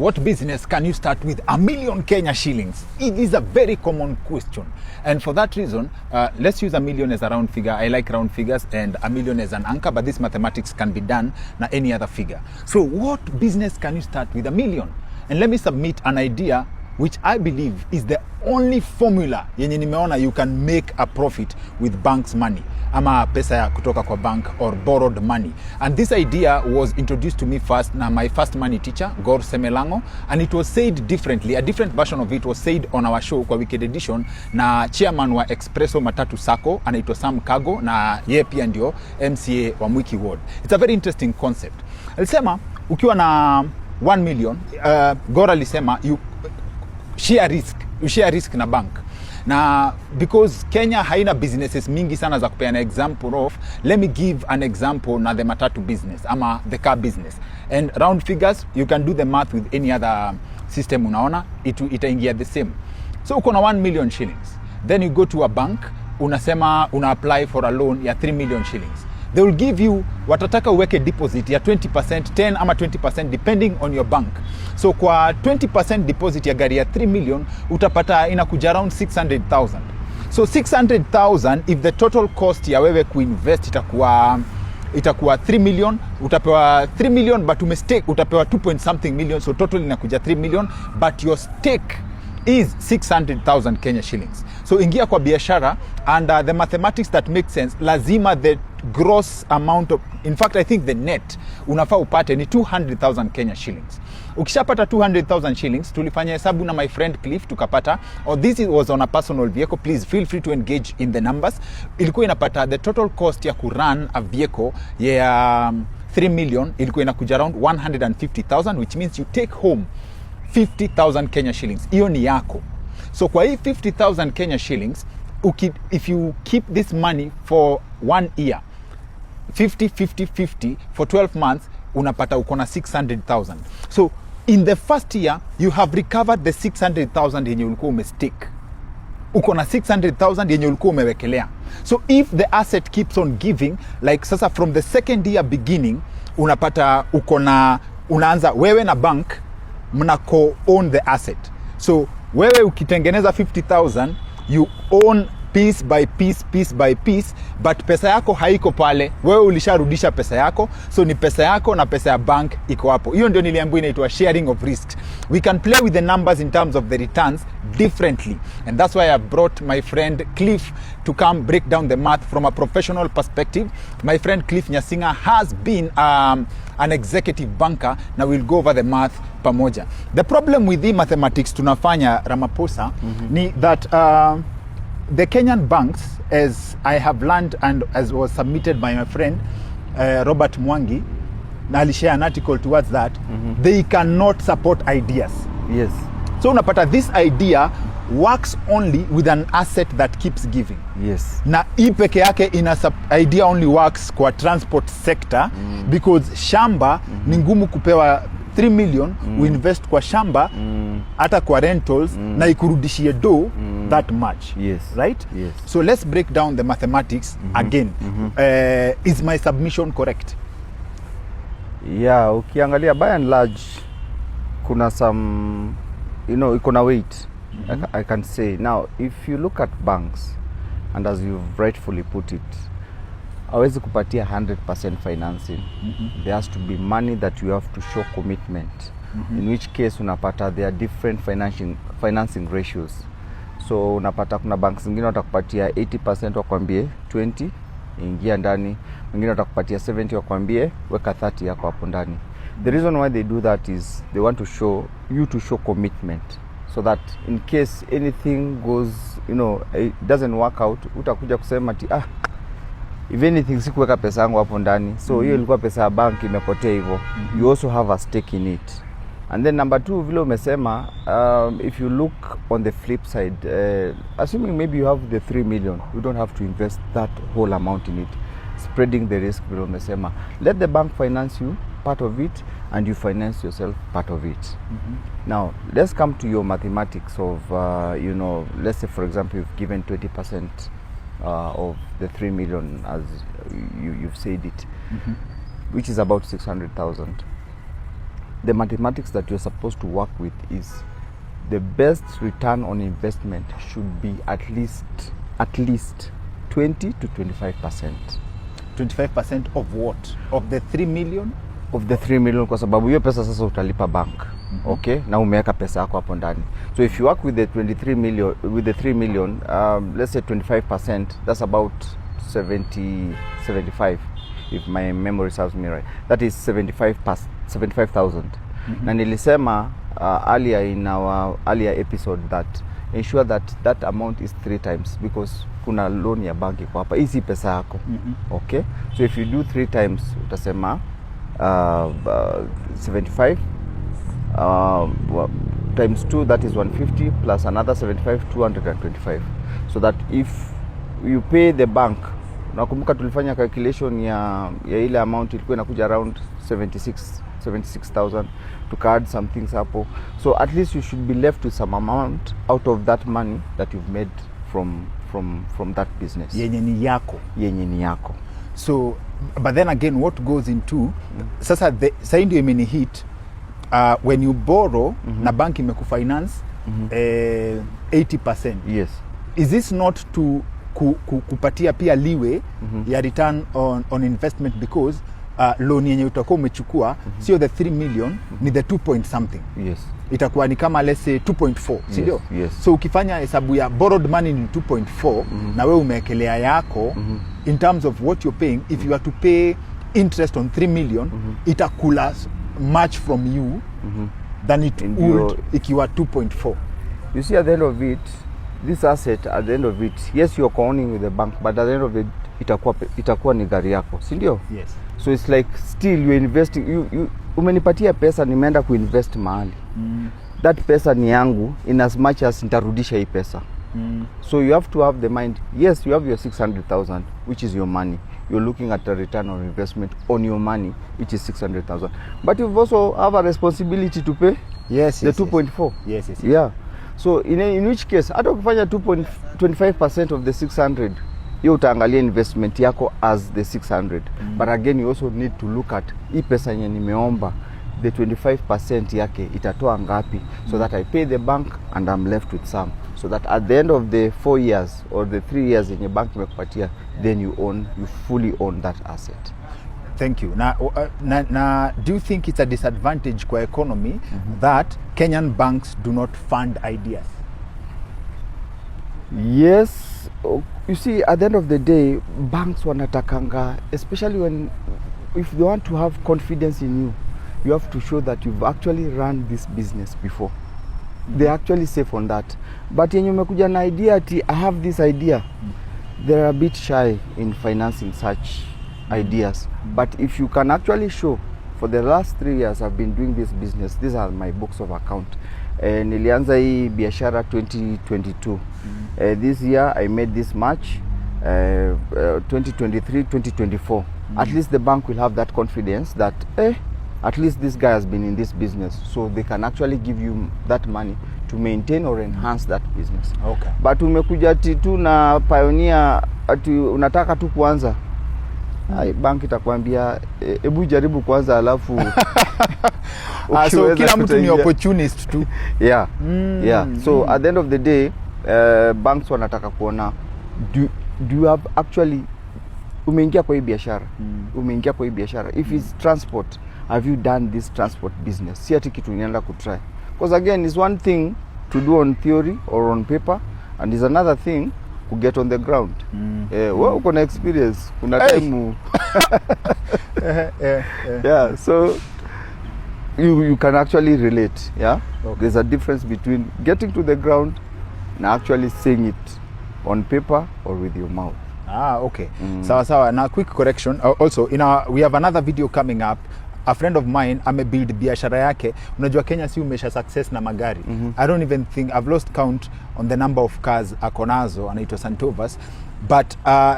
what business can you start with a million Kenya shillings? It is a very common question. And for that reason, let's use a million as a round figure. I like round figures, and a million as an anchor, but this mathematics can be done na any other figure. So what business can you start with a million? And let me submit an idea which I believe is the only formula yenye nimeona you can make a profit with bank's money, ama pesa ya kutoka kwa bank or borrowed money. And this idea was introduced to me first na my first money teacher, Gor Semelango, and it was said differently. A different version of it was said on our show kwa Weekend Edition na chairman wa Expresso Matatu Sacco, anaitwa Sam Kago, na yeye pia ndio MCA wa Mwiki Ward. It's a very interesting concept. Alisema ukiwa na 1 million, Gor alisema you share risk na bank. Na because Kenya haina businesses mingi sana za kupeana example of, let me give an example na the matatu business ama the car business. And round figures, you can do the math with any other system unaona, itaingia the same. So uko na 1 million shillings. Then you go to a bank, unasema una apply for a loan ya 3 million shillings. They will give you, watataka uweke deposit ya 20%, 10 ama 20% depending on your bank. So kwa 20% deposit ya gari ya 3 million, utapata inakuja around 600,000. So 600,000, if the total cost ya wewe kuinvest itakuwa 3 million, utapewa 3 million but umestake, utapewa 2 point something million, so total inakuja 3 million, but your stake is 600,000 Kenya shillings. So ingia kwa biashara, and the mathematics that makes sense, lazima the gross amount of, in fact I think the net unafaa upate ni 200,000 Kenya shillings. Ukishapata 200,000 shillings, tulifanya hesabu na my friend Cliff, tukapata, this was on a personal vehicle, please feel free to engage in the numbers. Ilikuwa inapata the total cost ya kurun a vehicle ya 3 million, ilikuwa inakuja around 150,000, which means you take home 50,000 Kenya shillings. Hiyo ni yako. So kwa hii 50,000 Kenya shillings, if you keep this money for 1 year, 50 for 12 months, unapata uko na 600,000. So in the first year, you have recovered the 600,000 yenye ulikuwa umestake. Uko na 600,000 yenye ulikuwa umewekelea. So if the asset keeps on giving, like sasa from the second year beginning, unapata unaanza wewe na bank mna co-own the asset. So wewe ukitengeneza 50,000, you own piece by piece, but pesa yako haiko pale, wewe ulisharudisha pesa yako, so ni pesa yako na pesa ya bank iko hapo. Hiyo ndio niliambiwa inaitwa sharing of risk. We can play with the numbers in terms of the returns differently, and that's why I brought my friend Cliff to come break down the math from a professional perspective. My friend Cliff Nyasinga has been an executive banker. Now we'll go over the math pamoja. The problem with the mathematics tunafanya Ramaphosa ni that the Kenyan banks, as I have learned and as was submitted by my friend Robert Mwangi, na alishare an article towards that, they cannot support ideas. Yes. So unapata this idea works only with an asset that keeps giving. Yes. Na hii peke yake idea only works kwa transport sector because shamba ni ngumu kupewa 3 million uinvest kwa shamba hata kwa rentals na ikurudishie do that much. Yes. Right? Yes. So let's break down the mathematics again. Is my submission correct? Yeah, ukiangalia by and large kuna some, iko na weight. I can say. Now, if you look at banks, and as you've rightfully put it, hawezi kupatia 100% financing. There has to be money that you have to show commitment. In which case unapata there are different financing ratios. So unapata kuna banks zingine watakupatia 80% wakwambie 20 ingia ndani, wengine watakupatia 70 wakwambie weka 30 yako hapo ndani. The reason why they do that is they want to show commitment, so that in case anything goes, it doesn't work out, utakuja kusema ati if anything sikuweka pesa yangu hapo ndani, so hiyo ilikuwa pesa ya bank imepotea hivyo. You also have a stake in it. And then number 2, vile umesema, if you look on the flip side, assuming maybe you have the 3 million, you don't have to invest that whole amount in it. Spreading the risk, vile umesema. Let the bank finance you part of it, and you finance yourself part of it. Now, let's come to your mathematics of, let's say for example, you've given 20% of the 3 million, as you've said it, which is about 600,000. the mathematics that you're supposed to work with is the best return on investment should be at least 20 to 25%. 25% of what? Of the 3 million? Of the 3 million, kwa sababu hiyo pesa sasa utalipa bank. Okay, na umeweka pesa yako hapo ndani. So if you work with the 3 million, let's say 25%, that's about 75, if my memory serves me right. That is 75,000. Na nilisema earlier in our earlier episode that ensure that that amount is 3 times, because kuna loan ya banki kwa hapa. Hii si pesa yako. Okay, so if you do 3 times utasema 75 times 2, that is 150, plus another 75, 225. So that if you pay the bank, nakumbuka tulifanya calculation ya ile amount ilikuwa inakuja around 76,000, to add some things hapo. So at least you should be left with some amount out of that money that you've made from that business. Yenye ni yako. So but then again, what goes into sasa ndio imeni hit when you borrow na bank imekufinance 80%. Yes. Is this not to kupatia pia leeway ya return on investment, because loan yenye utakuwa umechukua sio the 3 million, ni the 2 point something. Yes. Itakuwa ni kama let's say 2.4, si ndio? Yes. So ukifanya hesabu ya borrowed money ni 2.4 na wewe umeekelea yako in terms of what you're paying, if you are to pay interest on 3 million, itakula much from you than it would ikiwa 2.4. You see, at the end of it, this asset, at the end of it, yes, you're co-owning with the bank, but at the end of it, itakuwa ni gari yako, si ndio? Yes. So it's like still you're investing, you umenipatia pesa, nimeenda kuinvest mahali. That pesa ni yangu in as much as nitarudisha hii pesa. So you have to have the mind, yes, you have your 600,000, which is your money. You're looking at a return on investment on your money, which is 600,000. But you also have a responsibility to pay the 2.4. Yes. Yeah. So in which case, hata ukifanya 2.25% of the 600, hiyo utaangalia investment yako as the 600. But again, you also need to look at hii pesa yenye nimeomba, the 25% yake itatoa ngapi, so that I pay the bank and I'm left with some, so that at the end of the 4 years or the 3 years yenye bank imekupatia, then you fully own that asset. Thank you. Now, do you think it's a disadvantage kwa economy that Kenyan banks do not fund ideas? Yes. You see, at the end of the day, banks wanatakanga, especially if they want to have confidence in you, you have to show that you've actually run this business before. They're actually safe on that. But yenye umekuja na idea ati I have this idea, they're a bit shy in financing such ideas. But if you can actually show, for the last 3 years I've been doing this business, these are my books of account. Nilianza hii biashara 2022. This year I made this much. 2023, 2024. At least the bank will have that confidence that at least this guy has been in this business, so they can actually give you that money to maintain or enhance that business. Okay. But umekuja tu na pioneer ati unataka tu kuanza, bank itakwambia hebu jaribu kwanza alafu so kila mtu ni opportunist tu. Yeah. So at the end of the day, banks wanataka kuona do you have actually umeingia kwa hii biashara. If it's transport, have you done this transport business? Si ati kitu unaenda kutry, because again it's one thing to do on theory or on paper, and it's another thing to get on the ground. Wewe uko na experience, kuna time yeah, so you can actually relate. Yeah. Okay. There's a difference between getting to the ground and actually saying it on paper or with your mouth. Okay. Sawa. Now, quick correction. Also, we have another video coming up. A friend of mine amebuild biashara yake. Unajua Kenya si umesha success na magari. I don't even think, I've lost count on the number of cars akonazo, anaitwa Santovas. But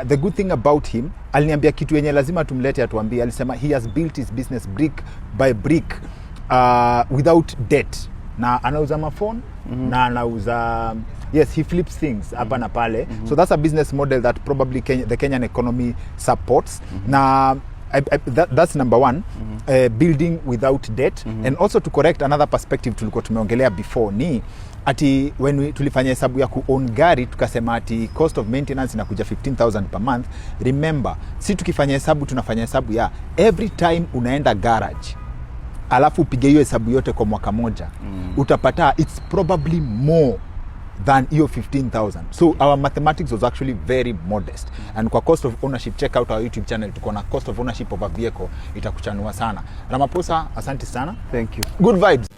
the good thing about him, aliniambia kitu yenye lazima tumlete atuambie. Alisema he has built his business brick by brick without debt. Na anauza mafone, na anauza, yes, he flips things hapa na pale. So that's a business model that probably the Kenyan economy supports. Na that's number one. Building without debt. And also to correct another perspective tulikuwa tumeongelea before ni ati when tulifanya hesabu ya ku-own gari tukasema ati cost of maintenance inakuja 15,000 per month. Remember, si tukifanya hesabu tunafanya hesabu ya every time unaenda garage alafu upige hiyo hesabu yote kwa mwaka moja, utapata it's probably more than hiyo 15,000. So our mathematics was actually very modest. And kwa cost of ownership, check out our YouTube channel, tuko na cost of ownership of a vehicle, itakuchanua sana. Ramaphosa, asante sana. Thank you. Good vibes.